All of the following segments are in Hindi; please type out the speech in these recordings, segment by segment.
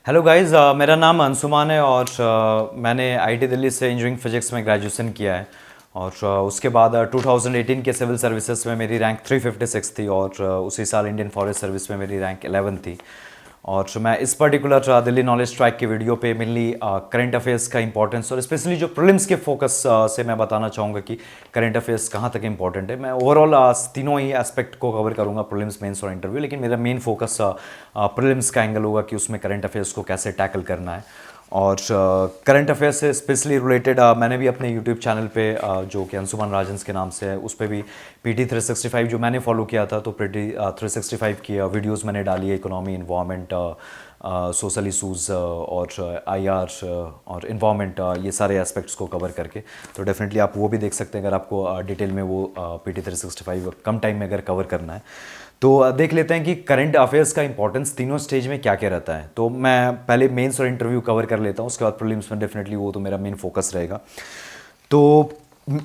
हेलो गाइस, मेरा नाम अंशुमान है और मैंने आईटी दिल्ली से इंजीनियरिंग फिजिक्स में ग्रेजुएशन किया है। और उसके बाद 2018 के सिविल सर्विसेज में मेरी रैंक 356 थी और उसी साल इंडियन फॉरेस्ट सर्विस में मेरी रैंक 11 थी। और मैं इस पर्टिकुलर दिल्ली नॉलेज ट्रैक की वीडियो पे मेनली करंट अफेयर्स का इंपॉर्टेंस और स्पेशली जो प्रीलिम्स के फोकस से मैं बताना चाहूँगा कि करंट अफेयर्स कहाँ तक इंपॉर्टेंट है। मैं ओवरऑल तीनों ही एस्पेक्ट को कवर करूँगा, प्रीलिम्स, मेंस और इंटरव्यू, लेकिन मेरा मेन फोकस प्रीलिम्स का एंगल होगा कि उसमें करंट अफेयर्स को कैसे टैकल करना है। और करंट अफेयर्स से स्पेशली रिलेटेड मैंने भी अपने यूट्यूब चैनल पे जो कि अंशुमान राजन्स के नाम से है, उस पर भी पीटी 365 जो मैंने फॉलो किया था, तो पीटी 365 की वीडियोस मैंने डाली है, इकोनॉमी, इन्वायरमेंट, सोशल इशूज़ और आईआर और इन्वायरमेंट, ये सारे एस्पेक्ट्स को कवर करके। तो डेफिनेटली आप वो भी देख सकते हैं अगर आपको डिटेल में वो पीटी 365 कम टाइम में अगर कवर करना है। तो देख लेते हैं कि करंट अफेयर्स का इंपॉर्टेंस तीनों स्टेज में क्या क्या रहता है। तो मैं पहले मेंस और इंटरव्यू कवर कर लेता हूँ, उसके बाद प्रीलिम्स में डेफिनेटली वो तो मेरा मेन फोकस रहेगा। तो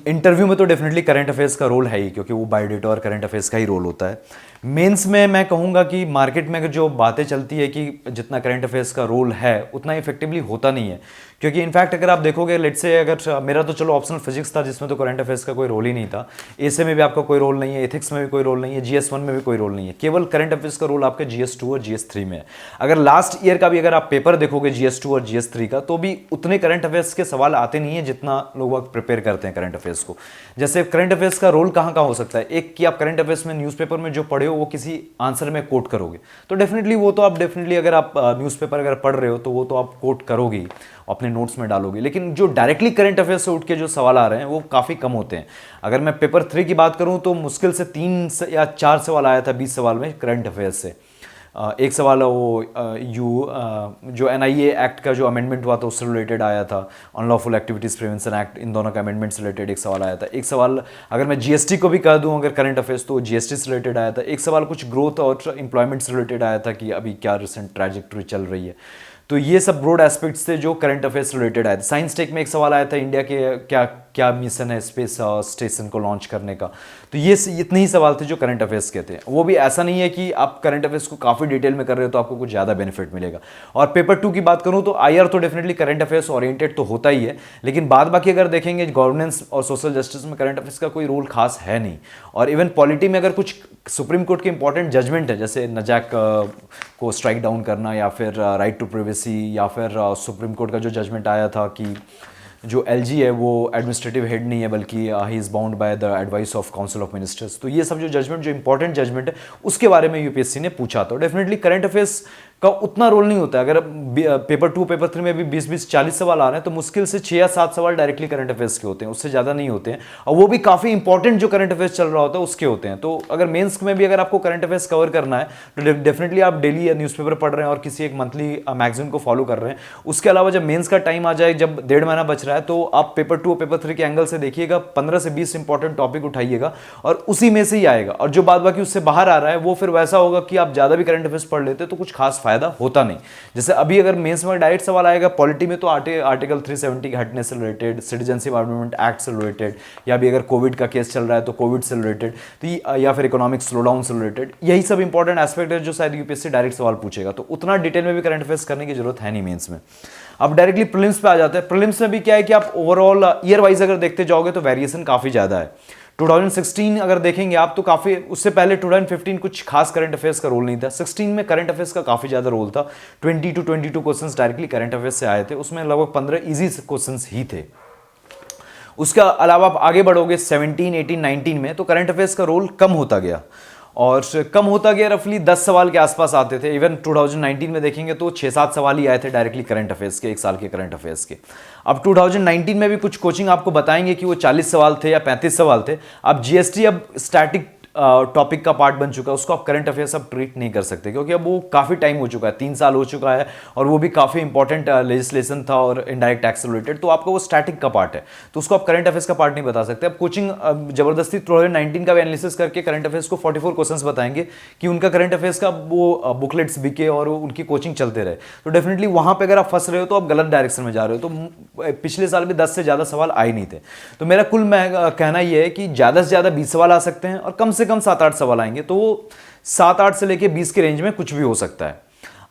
इंटरव्यू में तो डेफिनेटली करंट अफेयर्स का रोल है ही, क्योंकि वो बायोडेटा और करंट अफेयर्स का ही रोल होता है। मेंस में मैं कहूँगा कि मार्केट में जो बातें चलती है कि जितना करंट अफेयर्स का रोल है उतना इफेक्टिवली होता नहीं है। क्योंकि इनफैक्ट अगर आप देखोगे, लेट्स से अगर मेरा तो चलो ऑप्शनल फिजिक्स था जिसमें तो करंट अफेयर्स का कोई रोल ही नहीं था, एसए में भी आपका कोई रोल नहीं है, एथिक्स में भी कोई रोल नहीं है, जीएस 1 में भी कोई रोल नहीं है, केवल करंट अफेयर्स का रोल आपका जीएस 2 और जीएस 3 में है। अगर लास्ट ईयर का भी अगर आप पेपर देखोगे जीएस 2 और जीएस 3 का, तो भी उतने करंट अफेयर्स के सवाल आते नहीं है जितना लोग प्रिपेयर करते हैं करंट अफेयर्स को। जैसे करंट अफेयर्स का रोल कहाँ कहाँ हो सकता है, एक कि आप करंट अफेयर्स में न्यूज़पेपर में जो पढ़े हो वो किसी आंसर में कोट करोगे, तो डेफिनेटली वो तो आप डेफिनेटली अगर आप न्यूज़पेपर अगर पढ़ रहे हो तो वो तो आप कोट करोगे ही, अपने नोट्स में डालोगे। लेकिन जो डायरेक्टली करंट अफेयर्स से उठ के जो सवाल आ रहे हैं वो काफ़ी कम होते हैं। अगर मैं पेपर 3 की बात करूं तो मुश्किल से 3 या 4 सवाल आया था 20 सवाल में करंट अफेयर्स से। एक सवाल वो जो एनआईए एक्ट का जो अमेंडमेंट हुआ था उससे रिलेटेड आया था, अनलॉफुल एक्टिविटीज़ प्रिवेंशन एक्ट, इन दोनों का अमेंडमेंट से रिलेटेड एक सवाल आया था। एक सवाल अगर मैं जीएसटी को भी कह दूं अगर करंट अफेयर्स, तो जीएसटी से रिलेटेड आया था। एक सवाल कुछ ग्रोथ और एम्प्लॉयमेंट से रिलेटेड आया था कि अभी क्या रिसेंट ट्रैजेक्टरी चल रही है। तो ये सब ब्रॉड एस्पेक्ट्स थे जो करंट अफेयर्स रिलेटेड आए थे। साइंस टेक में एक सवाल आया था, इंडिया के क्या क्या मिशन है स्पेस स्टेशन को लॉन्च करने का। तो ये इतने ही सवाल थे जो करंट अफेयर्स के थे। वो भी ऐसा नहीं है कि आप करंट अफेयर्स को काफ़ी डिटेल में कर रहे हो तो आपको कुछ ज़्यादा बेनिफिट मिलेगा। और पेपर 2 की बात करूँ तो आईआर तो डेफिनेटली करंट अफेयर्स ओरिएंटेड तो होता ही है, लेकिन बाद बाकी अगर देखेंगे गवर्नेंस और सोशल जस्टिस में करंट अफेयर्स का कोई रोल खास है नहीं। और इवन पॉलिटी में अगर कुछ सुप्रीम कोर्ट के इंपॉर्टेंट जजमेंट है, जैसे नजैक को स्ट्राइक डाउन करना, या फिर राइट टू प्राइवेसी, या फिर सुप्रीम कोर्ट का जो जजमेंट आया था कि जो एलजी है वो एडमिनिस्ट्रेटिव हेड नहीं है बल्कि he is bound by the advice of council of ministers. तो ये सब जो जजमेंट, जो इंपॉर्टेंट जजमेंट है, उसके बारे में यूपीएससी ने पूछा। तो डेफिनेटली करंट अफेयर्स का उतना रोल नहीं होता है। अगर पेपर 2 पेपर 3 में भी 20-40 सवाल आ रहे हैं तो मुश्किल से 6 या 7 सवाल डायरेक्टली करंट अफेयर्स के होते हैं, उससे ज़्यादा नहीं होते हैं, और वो भी काफ़ी इंपॉर्टेंट जो करंट अफेयर्स चल रहा होता है उसके होते हैं। तो अगर मेंस में भी अगर आपको करंट अफेयर्स कवर करना है तो डेफिनेटली आप डेली न्यूज़पेपर पढ़ रहे हैं और किसी एक मंथली मैगजीन को फॉलो कर रहे हैं। उसके अलावा जब मेंस का टाइम आ जाए, जब 1.5 महीना बच रहा है, तो आप पेपर 2 और पेपर 3 के एंगल से देखिएगा, 15 से 20 इंपॉर्टेंट टॉपिक उठाइएगा और उसी में से ही आएगा। और जो बाद बाकी उससे बाहर आ रहा है वो फिर वैसा होगा कि आप ज़्यादा भी करंट अफेयर्स पढ़ लेते तो कुछ खास फायदा होता नहीं। जैसे अभी अगर मेंस में डायरेक्ट सवाल आएगा पॉलिटी में, तो आर्टिकल 370 के हटने से रिलेटेड, सिटीजनशिप अमेंडमेंट एक्ट से रिलेटेड, या भी अगर कोविड का केस चल रहा है तो कोविड से रिलेटेड, तो या फिर इकोनॉमिक स्लोडाउन से रिलेटेड, यही सब इंपॉर्टेंट एस्पेक्ट है जो शायद यूपीएससी डायरेक्ट सवाल पूछेगा। तो उतना डिटेल में भी करंट अफेयर्स करने की जरूरत है नहीं मेंस में। अब डायरेक्टली प्रीलिम्स पे आ जाते हैं। प्रीलिम्स में भी क्या है कि आप ओवरऑल ईयर वाइज अगर देखते जाओगे तो वेरिएशन काफ़ी ज़्यादा है। 2016 अगर देखेंगे आप तो काफ़ी, उससे पहले 2015 कुछ खास करंट अफेयर्स का रोल नहीं था। 16 में करंट अफेयर्स का काफ़ी ज़्यादा रोल था। 22 क्वेश्चंस डायरेक्टली करंट अफेयर्स से आए थे, उसमें लगभग 15 ईजी क्वेश्चंस ही थे। उसके अलावा आप आगे बढ़ोगे 17, 18, 19 में तो करंट अफेयर्स का रोल कम होता गया, और कम होता गया, रफली 10 सवाल के आसपास आते थे। इवन 2019 में देखेंगे तो 6-7 सवाल ही आए थे डायरेक्टली करंट अफेयर्स के, एक साल के करंट अफेयर्स के। अब 2019 में भी कुछ कोचिंग आपको बताएंगे कि वो 40 सवाल थे या 35 सवाल थे। अब जीएसटी अब स्टैटिक टॉपिक का पार्ट बन चुका है, उसको आप करंट अफेयर्स अब ट्रीट नहीं कर सकते, क्योंकि अब वो काफ़ी टाइम हो चुका है, 3 साल हो चुका है, और वो भी काफ़ी इंपॉर्टेंट लेजिस्लेशन था और इनडायरेक्ट टैक्स रिलेटेड, तो आपका वो स्टैटिक का पार्ट है, तो उसको आप करंट अफेयर्स का पार्ट नहीं बता सकते। अब कोचिंग जबरदस्ती 2019 का भी एनालिसिस करके करंट अफेयर्स को 44 क्वेश्चंस बताएंगे कि उनका करंट अफेयर्स का वो बुकलेट्स बिके और उनकी कोचिंग चलते रहे। तो डेफिनेटली वहाँ पर अगर आप फंस रहे हो तो आप गलत डायरेक्शन में जा रहे हो। तो पिछले साल भी 10 से ज़्यादा सवाल आए नहीं थे। तो मेरा कुल कहना यह है कि ज़्यादा से ज़्यादा 20 सवाल आ सकते हैं और कम से कम 7-8 सवाल आएंगे, तो वो 7-8 से लेके 20 के रेंज में कुछ भी हो सकता है।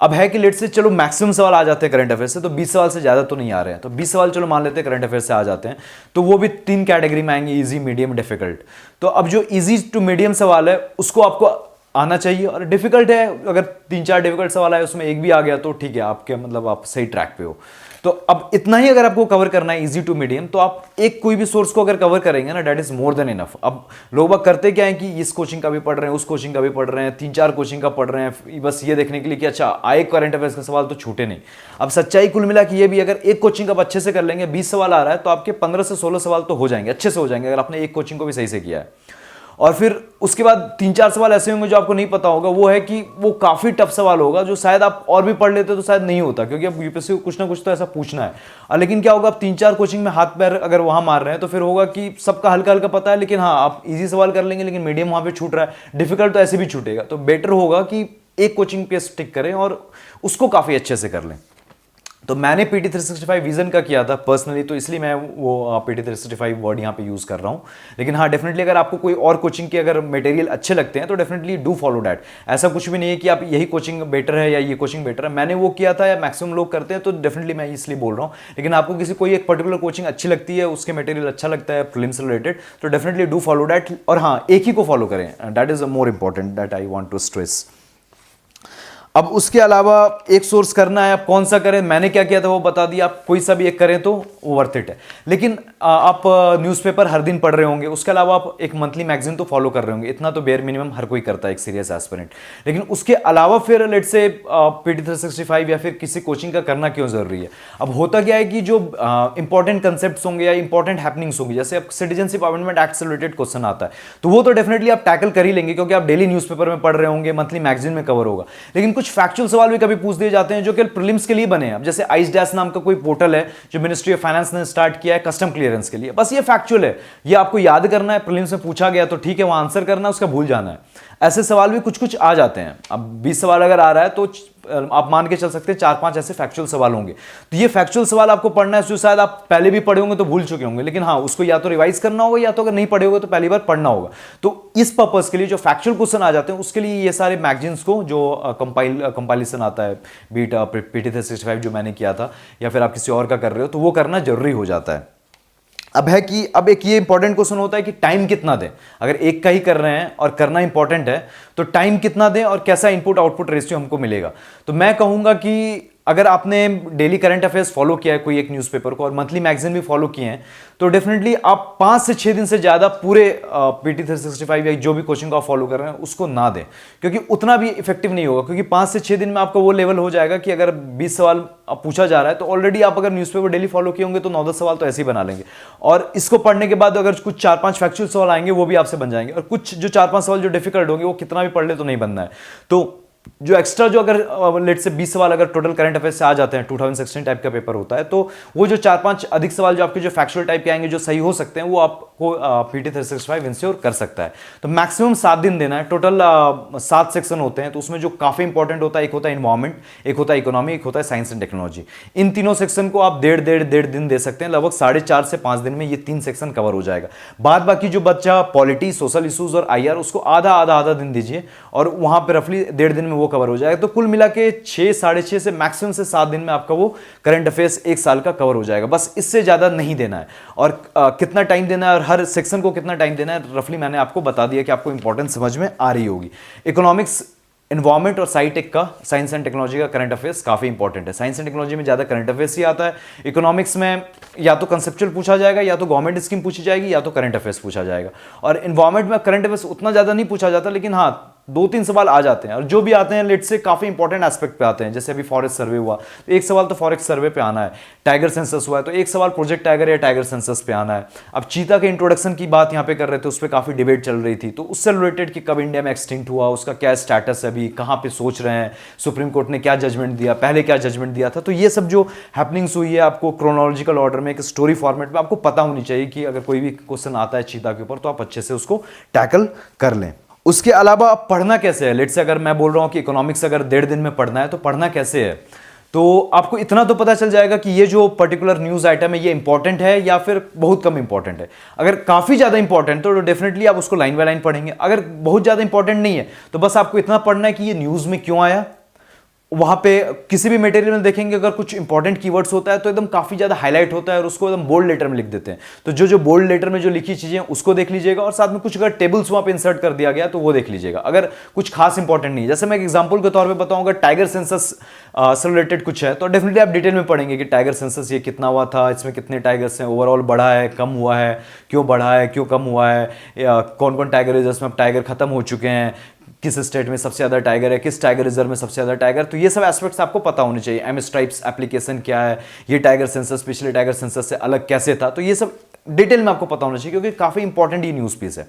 अब है कि लेट से चलो मैक्सिमम सवाल आ जाते हैं करंट अफेयर से, तो 20 सवाल से ज़्यादा तो नहीं आ रहे हैं, तो 20 सवाल चलो मान लेते हैं करंट अफेयर से आ जाते हैं, तो वो भी 3 कैटेगरी में आएंगे, इजी, मीडियम, डिफिकल्ट। तो अब जो इजी टू मीडियम सवाल है उसको आपको आना चाहिए, और डिफिकल्ट है अगर 3-4 डिफिकल्ट सवाल आए उसमें एक भी आ गया तो ठीक है, आपके मतलब आप सही ट्रैक पे हो। तो अब इतना ही अगर आपको कवर करना है इजी टू मीडियम, तो आप एक कोई भी सोर्स को अगर कवर करेंगे ना, that is more than enough. अब लोग बाग करते क्या है कि इस कोचिंग का भी पढ़ रहे हैं, उस कोचिंग का भी पढ़ रहे हैं, 3-4 कोचिंग का पढ़ रहे हैं, बस ये देखने के लिए कि अच्छा आए करंट अफेयर्स का सवाल तो छूटे नहीं। अब सच्चाई कुल मिला कि ये भी, अगर एक कोचिंग का आप अच्छे से कर लेंगे, 20 सवाल आ रहा है तो आपके 15 से 16 सवाल तो हो जाएंगे, अच्छे से हो जाएंगे, अगर आपने एक कोचिंग को भी सही से किया है। और फिर उसके बाद 3-4 सवाल ऐसे होंगे जो आपको नहीं पता होगा, वो है कि वो काफ़ी टफ सवाल होगा जो शायद आप और भी पढ़ लेते तो शायद नहीं होता, क्योंकि अब यूपीएससी को कुछ ना कुछ तो ऐसा पूछना है। लेकिन क्या होगा, आप 3-4 कोचिंग में हाथ पैर अगर वहाँ मार रहे हैं तो फिर होगा कि सबका हल्का हल्का पता है, लेकिन हाँ आप इजी सवाल कर लेंगे लेकिन मीडियम वहाँ पे छूट रहा है, डिफिकल्ट तो ऐसे भी छूटेगा। तो बेटर होगा कि एक कोचिंग पे स्टिक करें और उसको काफ़ी अच्छे से कर लें। तो मैंने PT 365 विजन का किया था पर्सनली, तो इसलिए मैं वो PT 365 वर्ड यहाँ पे यूज़ कर रहा हूँ। लेकिन हाँ डेफिनेटली अगर आपको कोई और कोचिंग के अगर मटेरियल अच्छे लगते हैं तो डेफिनेटली डू फॉलो दैट। ऐसा कुछ भी नहीं है कि आप यही कोचिंग बेटर है या ये कोचिंग बेटर है, मैंने वो किया था या मैक्सिमम लोग करते हैं, तो डेफिनेटली मैं इसलिए बोल रहा हूँ। लेकिन आपको किसी कोई एक पर्टिकुलर कोचिंग अच्छी लगती है, उसके मटेरियल अच्छा लगता है प्रीलिम्स से रिलेटेड, तो डेफिनेटली डू फॉलो दैट। और हाँ एक ही को फॉलो करें, that is more important, that I want to stress. अब उसके अलावा एक सोर्स करना है, आप कौन सा करें, मैंने क्या किया था वो बता दिया, आप कोई सा भी एक करें तो वो वर्थ इट है। लेकिन आप न्यूज़पेपर हर दिन पढ़ रहे होंगे, उसके अलावा आप एक मंथली मैगजीन तो फॉलो कर रहे होंगे, इतना तो बेयर मिनिमम हर कोई करता है एक सीरियस एस्पिरेंट। लेकिन उसके अलावा फिर लेट से PT 365 या फिर किसी कोचिंग का करना क्यों जरूरी है। अब होता क्या है कि जो इंपॉर्टेंट कंसेप्ट होंगे या इंपॉर्टेंट हैपनिंग्स होंगी, जैसे अब सिटीजनशिप अमेंडमेंट एक्ट से रिलेटेड क्वेश्चन आता है, तो वो तो डेफिनेटली आप टैकल कर ही लेंगे क्योंकि आप डेली न्यूज़पेपर में पढ़ रहे होंगे, मंथली मैगजीन में कवर होगा। लेकिन कुछ फैक्चुअल सवाल भी कभी पूछ दिए जाते हैं जो कि प्रीलिम्स के लिए बने हैं। अब जैसे आइस डैश नाम का कोई पोर्टल है जो मिनिस्ट्री ऑफ फाइनेंस ने स्टार्ट किया है कस्टम क्लियरेंस के लिए, बस ये फैक्चुअल है, ये आपको याद करना है, प्रीलिम्स में पूछा गया तो ठीक है वहां आंसर करना है, उसका भूल जाना है। ऐसे सवाल भी कुछ कुछ आ जाते हैं। अब 20 सवाल अगर आ रहा है तो आप मान के चल सकते हैं 4-5 ऐसे फैक्चुअल सवाल होंगे। तो ये फैक्चुअल सवाल आपको पढ़ना है जो शायद आप पहले भी पढ़े होंगे तो भूल चुके होंगे, लेकिन हाँ उसको या तो रिवाइज करना होगा या तो अगर नहीं पढ़े होगे तो पहली बार पढ़ना होगा। तो इस पर्पस के लिए जो फैक्चुअल क्वेश्चन आ जाते हैं उसके लिए ये सारे मैगजीन्स को जो कंपाइलेशन आता है, बीट PT 365 जो मैंने किया था या फिर आप किसी और का कर रहे हो, तो वो करना जरूरी हो जाता है। अब है कि अब एक ये इंपॉर्टेंट क्वेश्चन होता है कि टाइम कितना दें। अगर एक का ही कर रहे हैं और करना इंपॉर्टेंट है तो टाइम कितना दें और कैसा इनपुट आउटपुट रेशियो हमको मिलेगा। तो मैं कहूंगा कि अगर आपने डेली करंट अफेयर्स फॉलो किया है कोई एक न्यूज़पेपर को और मंथली मैगजीन भी फॉलो किए हैं, तो डेफिनेटली आप 5 से 6 दिन से ज़्यादा पूरे PT 365 या जो भी कोचिंग को आप फॉलो कर रहे हैं उसको ना दें, क्योंकि उतना भी इफेक्टिव नहीं होगा। क्योंकि 5 से 6 दिन में आपका वो लेवल हो जाएगा कि अगर 20 सवाल पूछा जा रहा है तो ऑलरेडी आप अगर न्यूज़पेपर डेली फॉलो किए होंगे तो 9-10 सवाल तो ऐसे ही बना लेंगे, और इसको पढ़ने के बाद अगर कुछ 4-5 फैक्चुअल सवाल आएंगे वो भी आपसे बन जाएंगे, और कुछ जो 4-5 सवाल जो डिफिकल्ट होंगे वो कितना भी पढ़ ले तो नहीं बनना है। तो जो एक्स्ट्रा जो अगर लेट से 20 सवाल अगर टोटल करंट अफेयर्स से आ जाते हैं, 2016 टाइप का पेपर होता है, तो वो जो 4-5 अधिक सवाल जो आपके जो फैक्चुअल टाइप के आएंगे जो सही हो सकते हैं वो आपको PT 365 इंश्योर कर सकता है। तो मैक्सिमम 7 दिन देना है। टोटल 7 सेक्शन होते हैं, तो उसमें जो काफी इंपॉर्टेंट होता है, एक होता है इन्वायरमेंट, एक होता है इकोनॉमी, एक होता है साइंस एंड टेक्नोलॉजी। इन तीनों सेक्शन को आप डेढ़ दिन दे सकते हैं। लगभग 4.5 से 5 दिन में ये 3 सेक्शन कवर हो जाएगा। बाद बाकी जो बच्चा पॉलिटी, सोशल इशूज और IR उसको आधा दिन दीजिए और वहां पर रफली 1.5 दिन में वो कवर हो जाएगा। तो कुल मिला के 6-6.5 से मैक्सिमम से 7 दिन में आपका वो करंट अफेयर्स 1 साल का कवर हो जाएगा। बस इससे ज्यादा नहीं देना है। और कितना टाइम देना है और हर सेक्शन को कितना टाइम देना है रफली मैंने आपको बता दिया कि आपको इंपॉर्टेंस समझ में आ रही होगी। इकोनॉमिक्स, एनवायरमेंट और साइटेक का, साइंस एंड टेक्नोलॉजी का करंट अफेयर्स काफी इंपॉर्टेंट है। साइंस एंड टेक्नोलॉजी में ज्यादा करंट अफेयर्स ही आता है। इकोनॉमिक्स में या तो कंसेप्चुअल पूछा जाएगा, या तो गवर्नमेंट स्कीम पूछी जाएगी, या तो करंट अफेयर्स पूछा जाएगा। और एनवायरमेंट में करंट अफेयर्स उतना ज्यादा नहीं पूछा जाता, लेकिन हाँ 2-3 सवाल आ जाते हैं, और जो भी आते हैं लेट से काफी इंपॉर्टेंट एस्पेक्ट पे आते हैं। जैसे अभी फॉरेस्ट सर्वे हुआ तो एक सवाल तो फॉरेस्ट सर्वे पे आना है, टाइगर सेंसस हुआ है तो एक सवाल प्रोजेक्ट टाइगर या टाइगर सेंसस पे आना है। अब चीता के इंट्रोडक्शन की बात यहाँ पे कर रहे थे, उस पर काफी डिबेट चल रही थी, तो उससे रिलेटेड कि कब इंडिया में एक्सटिंक्ट हुआ, उसका क्या स्टेटस है, अभी कहाँ पे सोच रहे हैं, सुप्रीम कोर्ट ने क्या जजमेंट दिया, पहले क्या जजमेंट दिया था। तो ये सब जो हैपनिंग्स हुई है आपको क्रोनोलॉजिकल ऑर्डर में एक स्टोरी फॉर्मेट में आपको पता होनी चाहिए कि अगर कोई भी क्वेश्चन आता है चीता के ऊपर तो आप अच्छे से उसको टैकल कर लें। उसके अलावा आप पढ़ना कैसे है। लेट से अगर मैं बोल रहा हूं कि इकोनॉमिक्स अगर 1.5 दिन में पढ़ना है तो पढ़ना कैसे है, तो आपको इतना तो पता चल जाएगा कि ये जो पर्टिकुलर न्यूज आइटम है ये इंपॉर्टेंट है या फिर बहुत कम इंपॉर्टेंट है। अगर काफी ज्यादा इंपॉर्टेंट तो डेफिनेटली आप उसको लाइन बाय लाइन पढ़ेंगे। अगर बहुत ज्यादा इंपॉर्टेंट नहीं है तो बस आपको इतना पढ़ना है कि ये न्यूज में क्यों आया, वहाँ पे किसी भी मटेरियल में देखेंगे अगर कुछ इंपॉर्टेंट कीवर्ड्स होता है तो एकदम काफ़ी ज़्यादा हाईलाइट होता है और उसको एकदम बोल्ड लेटर में लिख देते हैं। तो जो बोल्ड लेटर में जो लिखी चीज़ें हैं उसको देख लीजिएगा, और साथ में कुछ अगर टेबल्स वहाँ पे इंसर्ट कर दिया गया तो वो देख लीजिएगा अगर कुछ खास इंपॉर्टेंट नहीं है। जैसे मैं एक एग्जाम्पल के तौर पर बताऊँ, अगर टाइगर सेंसस से रिलेटेड कुछ है तो डेफिनेटली आप डिटेल में पढ़ेंगे कि टाइगर सेंसस ये कितना हुआ था, इसमें कितने टाइगर्स हैं, ओवरऑल बढ़ा है, कम हुआ है, क्यों बढ़ा है, क्यों कम हुआ है, कौन कौन टाइगर रिजर्व में अब टाइगर खत्म हो चुके हैं, किस स्टेट में सबसे ज़्यादा टाइगर है, किस टाइगर रिजर्व में सबसे ज़्यादा टाइगर। तो ये सब एस्पेक्ट्स आपको पता होने चाहिए। एमएस ट्राइब्स एप्लीकेशन क्या है, ये टाइगर सेंसस पिछले टाइगर सेंसस से अलग कैसे था, तो ये सब डिटेल में आपको पता होना चाहिए क्योंकि काफ़ी इंपॉर्टेंट ये न्यूज़ पीस है।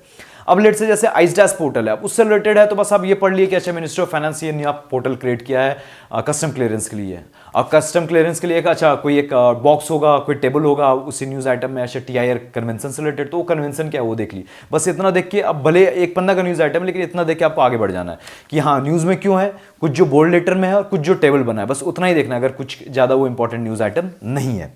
अब लेट से जैसे आइसडैश पोर्टल है, अब उससे रिलेटेड है तो बस आप ये पढ़ लिए कि अच्छा मिनिस्ट्री ऑफ फाइनेंस ये नया पोर्टल क्रिएट किया है कस्टम क्लियरेंस के लिए। अब कस्टम क्लियरेंस के लिए एक अच्छा कोई एक बॉक्स होगा, कोई टेबल होगा उसी न्यूज़ आइटम में, अच्छा TIR कन्वेंशन से रिलेटेड, तो वो कन्वेंशन क्या है वो देख ली। बस इतना देख के, अब भले एक पन्ना का न्यूज़ आइटम है लेकिन इतना देख के आपको आगे बढ़ जाना है कि हाँ न्यूज़ में क्यों है, कुछ जो बोल्ड लेटर में है और कुछ जो टेबल बना है, बस उतना ही देखना है अगर कुछ ज़्यादा वो इंपॉर्टेंट न्यूज़ आइटम नहीं है।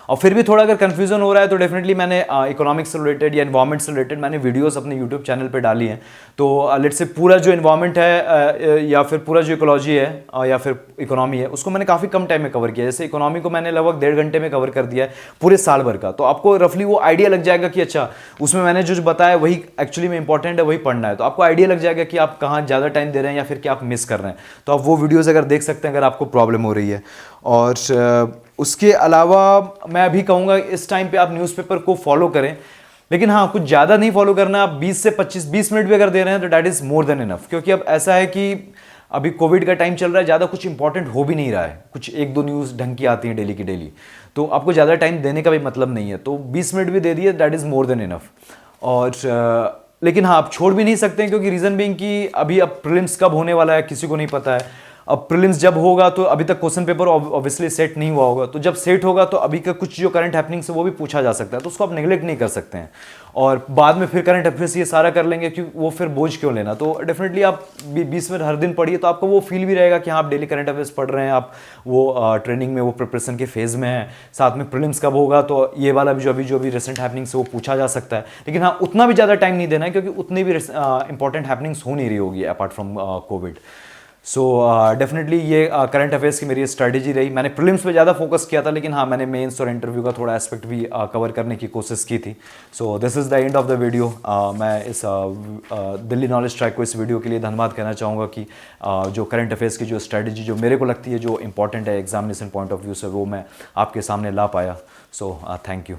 और फिर भी थोड़ा अगर कंफ्यूजन हो रहा है तो डेफिनेटली मैंने इकोनॉमिक्स से रिलेटेड या एनवायरमेंट से रिलेटेड मैंने वीडियोस अपने यूट्यूब चैनल पे डाली हैं। तो लेट्स से पूरा जो एनवायरमेंट है या फिर पूरा जो इकोलॉजी है या फिर इकोनॉमी है उसको मैंने काफ़ी कम टाइम में कवर किया। जैसे इकोनॉमी को मैंने लगभग 1.5 घंटे में कवर कर दिया है पूरे साल भर का। तो आपको रफली वो आइडिया लग जाएगा कि अच्छा उसमें मैंने जो बताया वही एक्चुअली में इंपॉर्टेंट है, वही पढ़ना है। तो आपको आइडिया लग जाएगा कि आप कहाँ ज़्यादा टाइम दे रहे हैं या फिर क्या आप मिस कर रहे हैं। तो आप वो वीडियोज़ अगर देख सकते हैं अगर आपको प्रॉब्लम हो रही है। और उसके अलावा मैं अभी कहूँगा इस टाइम पे आप न्यूज़पेपर को फॉलो करें, लेकिन हाँ कुछ ज़्यादा नहीं फॉलो करना। आप 20 से 20 मिनट भी अगर दे रहे हैं तो that is more than enough, क्योंकि अब ऐसा है कि अभी कोविड का टाइम चल रहा है, ज़्यादा कुछ इंपॉर्टेंट हो भी नहीं रहा है, कुछ 1-2 न्यूज़ ढंग की आती हैं डेली की डेली, तो आपको ज़्यादा टाइम देने का भी मतलब नहीं है। तो 20 मिनट भी दे दिए that is more than enough. और लेकिन हाँ आप छोड़ भी नहीं सकते हैं क्योंकि रीज़न बीइंग कि अभी अब प्रीलिम्स कब होने वाला है किसी को नहीं पता है। अब प्रीलिम्स जब होगा तो अभी तक क्वेश्चन पेपर ऑब्वियसली सेट नहीं हुआ होगा, तो जब सेट होगा तो अभी का कुछ जो करंट हैपनिंग्स है वो भी पूछा जा सकता है, तो उसको आप नेगलेक्ट नहीं कर सकते हैं। और बाद में फिर करंट अफेयर्स ये सारा कर लेंगे क्योंकि वो फिर बोझ क्यों लेना। तो डेफिनेटली आप 20 मिनट हर दिन पढ़िए तो आपको वो फील भी रहेगा कि हाँ आप डेली करंट अफेयर्स पढ़ रहे हैं, आप वो ट्रेनिंग में वो प्रिपरेशन के फेज़ में हैं। साथ में प्रीलिम्स कब होगा तो ये वाला भी जो अभी रिसेंट हैपनिंग्स है वो पूछा जा सकता है। लेकिन हाँ उतना भी ज़्यादा टाइम नहीं देना है क्योंकि उतनी भी इंपॉर्टेंट हैपनिंग्स हो नहीं रही होगी apart from Covid. So definitely ये करंट अफेयर्स की मेरी स्ट्रैटेजी रही। मैंने प्रीलिम्स पे ज़्यादा फोकस किया था, लेकिन हाँ मैंने मेंस और इंटरव्यू का थोड़ा एस्पेक्ट भी कवर करने की कोशिश की थी। So this is the end of the video. मैं इस दिल्ली नॉलेज ट्रैक को इस वीडियो के लिए धन्यवाद कहना चाहूँगा कि जो करंट अफेयर्स की जो स्ट्रैटेजी जो मेरे को लगती है जो इंपॉर्टेंट है एग्जामिनेशन पॉइंट ऑफ व्यू से वो मैं आपके सामने ला पाया। So thank you.